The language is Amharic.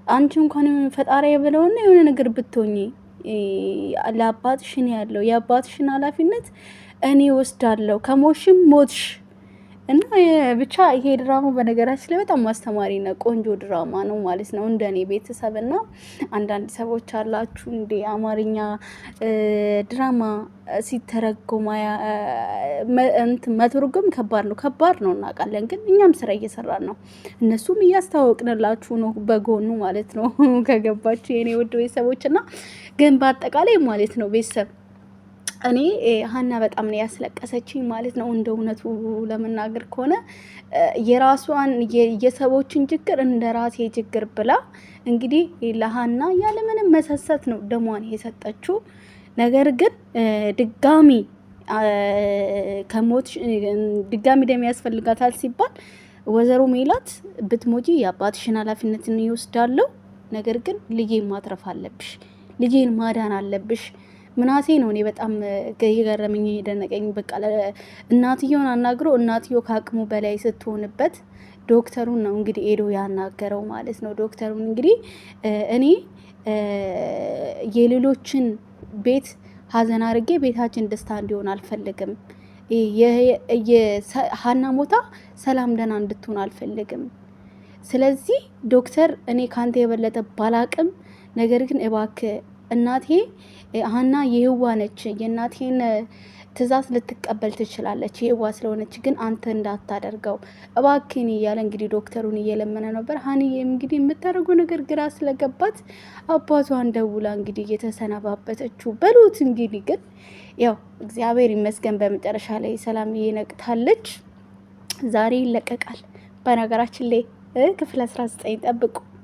አንቺ እንኳን ፈጣሪ ብለውና የሆነ ነገር ብትሆኚ ለአባትሽ ነው ያለው የአባትሽን ኃላፊነት እኔ ወስዳለሁ ከሞሽም ሞትሽ እና ብቻ ይሄ ድራማ በነገራችን ላይ በጣም አስተማሪ ነው። ቆንጆ ድራማ ነው ማለት ነው። እንደኔ ቤተሰብና አንዳንድ ሰዎች አላችሁ እንዴ አማርኛ ድራማ ሲተረጎም መተርጎም ከባድ ነው እናውቃለን። ግን እኛም ስራ እየሰራን ነው፣ እነሱም እያስተዋወቅንላችሁ ነው በጎኑ ማለት ነው። ከገባችሁ የኔ ውድ ቤተሰቦች እና ግን በአጠቃላይ ማለት ነው ቤተሰብ እኔ ሀና በጣም ነው ያስለቀሰችኝ ማለት ነው። እንደ እውነቱ ለመናገር ከሆነ የራሷን የሰዎችን ችግር እንደ ራሴ ችግር ብላ እንግዲህ ለሀና ያለምንም መሰሰት ነው ደሟን የሰጠችው። ነገር ግን ድጋሚ ከሞት ድጋሚ ደም ያስፈልጋታል ሲባል ወይዘሮ ሜላት ብትሞጂ የአባትሽን ኃላፊነትን ይወስዳለሁ፣ ነገር ግን ልጄን ማትረፍ አለብሽ፣ ልጄን ማዳን አለብሽ። ምናሴ ነው እኔ በጣም የገረመኝ የደነቀኝ። በቃ እናትየውን አናግሮ እናትየው ከአቅሙ በላይ ስትሆንበት ዶክተሩን ነው እንግዲህ ሄዶ ያናገረው ማለት ነው። ዶክተሩን እንግዲህ እኔ የሌሎችን ቤት ሀዘን አድርጌ ቤታችን ደስታ እንዲሆን አልፈልግም። ሀና ሞታ ሰላም ደህና እንድትሆን አልፈልግም። ስለዚህ ዶክተር እኔ ካንተ የበለጠ ባላቅም፣ ነገር ግን እባክህ እናቴ ሀና የህዋ ነች፣ የእናቴን ትእዛዝ ልትቀበል ትችላለች የህዋ ስለሆነች፣ ግን አንተ እንዳታደርገው እባክህን እያለ እንግዲህ ዶክተሩን እየለመነ ነበር። ሀኒዬ እንግዲህ የምታደርገው ነገር ግራ ስለገባት አባቷን ደውላ እንግዲህ እየተሰነባበተችው በሉት። እንግዲህ ግን ያው እግዚአብሔር ይመስገን በመጨረሻ ላይ ሰላም ነቅታለች። ዛሬ ይለቀቃል። በነገራችን ላይ ክፍል 19 ጠብቁ።